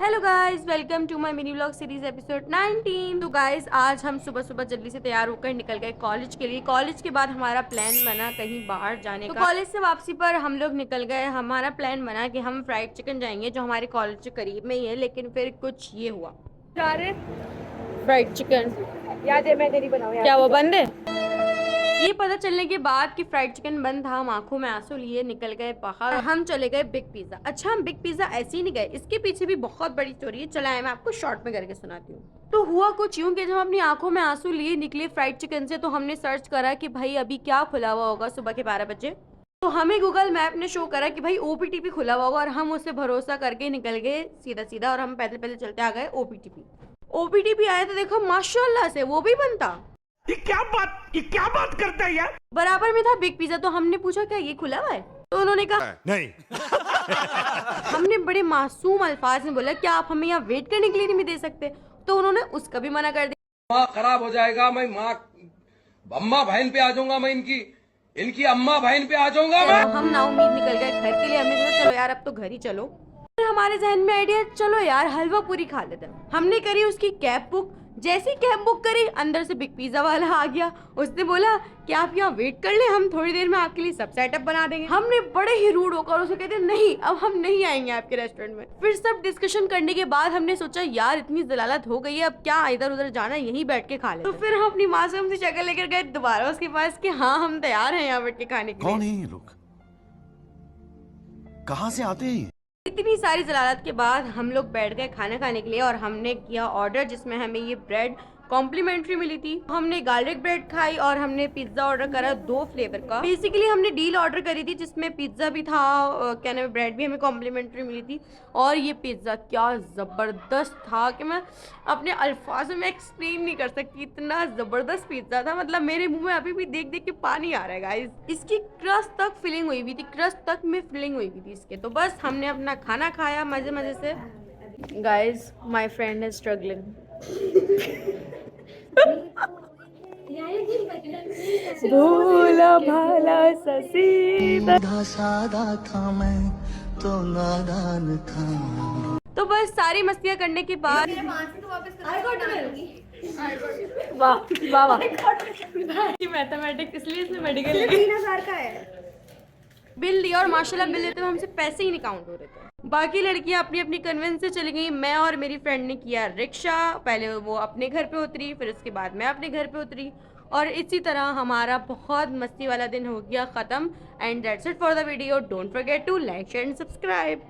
Hello guys, welcome to my mini vlog series episode 19। तो guys आज हम सुबह सुबह जल्दी से तैयार होकर निकल गए कॉलेज के लिए। कॉलेज के बाद हमारा प्लान बना कहीं बाहर जाने का। कॉलेज से वापसी पर हम लोग निकल गए। हमारा प्लान बना कि हम फ्राइड चिकन जाएंगे जो हमारे कॉलेज के करीब में ही है, लेकिन फिर कुछ ये हुआ। फ्राइड चिकन याद है मैं तेरी बनाऊं क्या वो बंद है? ये पता चलने के बाद कि फ्राइड चिकन बंद था, हम आंखों में आंसू लिए निकल गए बाहर। हम चले गए बिग पिज्जा। अच्छा, हम बिग पिज्जा ऐसे ही नहीं गए, इसके पीछे भी बहुत बड़ी स्टोरी है। चला है, मैं आपको शॉर्ट में करके सुनाती हूँ। तो हुआ कुछ यूं कि जब हम अपनी आंखों में आंसू लिए निकले फ्राइड चिकन से, तो हमने सर्च करा कि भाई अभी क्या खुला हुआ होगा सुबह के 12 बजे। तो हमें गूगल मैप ने शो करा कि भाई ओपीटीपी खुला हुआ होगा, और हम उससे भरोसा करके निकल गए सीधा सीधा, और हम पैदल पैदल चलते आ गए ओपीटीपी आया तो देखो माशाल्लाह से वो भी बनता। ये क्या बात करता है यार। बराबर में था बिग पिज्जा। तो हमने पूछा क्या ये खुला हुआ है? तो उन्होंने कहा नहीं। हमने बड़े मासूम अल्फाज में बोला क्या आप हमें यहाँ वेट करने के लिए नहीं दे सकते? तो उन्होंने उसका भी मना कर दिया। माँ खराब हो जाएगा, मैं माँ अम्मा बहन पे आ जाऊंगा, मैं इनकी अम्मा बहन पे आ जाऊंगा मैं। हम ना उम्मीद निकल गए घर के लिए। हमने सोचा चलो यार अब तो घर ही चलो। फिर हमारे जहन में आइडिया, चलो यार हलवा पूरी खा लेते हैं। हमने करी उसकी कैब बुक। जैसी कैब बुक करी, अंदर से बिग पिज्जा वाला आ गया। उसने बोला कि आप यहाँ वेट कर ले, हम थोड़ी देर में आपके लिए सब सेटअप बना देंगे। हमने बड़े ही रूड होकर उसे कहते नहीं, अब हम नहीं आएंगे आपके रेस्टोरेंट में। फिर सब डिस्कशन करने के बाद हमने सोचा यार इतनी जलालत हो गई है, अब क्या इधर उधर जाना, यहीं बैठ के खा ले। तो फिर हम अपनी मासूम सी शक्ल लेकर गए दोबारा उसके पास कि हाँ हम तैयार हैं यहाँ बैठ के खाने के लिए। कौन है ये लोग? कहाँ से आते हैं? इतनी सारी जलालत के बाद हम लोग बैठ गए खाना खाने के लिए, और हमने किया ऑर्डर जिसमें हमें ये ब्रेड कॉम्प्लीमेंट्री मिली थी। हमने गार्लिक ब्रेड खाई और हमने पिज्जा ऑर्डर करा 2 फ्लेवर का। बेसिकली हमने डील ऑर्डर करी थी जिसमें पिज्जा भी था, क्या नाम है, ब्रेड भी हमें कॉम्प्लीमेंट्री मिली थी। और ये पिज्जा क्या ज़बरदस्त था कि मैं अपने अल्फाजों में एक्सप्लेन नहीं कर सकती, इतना ज़बरदस्त पिज्जा था। मतलब मेरे मुंह में अभी भी देख देख के पानी आ रहा है गाइस। इसकी क्रस्ट तक फिलिंग हुई हुई थी, क्रस्ट तक में फिलिंग हुई हुई थी इसके। तो बस हमने अपना खाना खाया मज़े मज़े से। Guys my friend is struggling. भोला भाला ससीदा सादा था मैं तो नादान था। तो बस सारी मस्तियाँ करने के बाद वाह वाह मैथमेटिक्स, इसलिए इसमें मेडिकल 3000 का है। बिल दिया, और माशाल्लाह बिल देते हुए हमसे पैसे ही नहीं काउंट हो रहे थे। बाकी लड़कियां अपनी अपनी कन्वेंस से चली गई। मैं और मेरी फ्रेंड ने किया रिक्शा। पहले वो अपने घर पे उतरी, फिर उसके बाद मैं अपने घर पे उतरी, और इसी तरह हमारा बहुत मस्ती वाला दिन हो गया ख़त्म। And that's it for the video. Don't forget to like share and subscribe.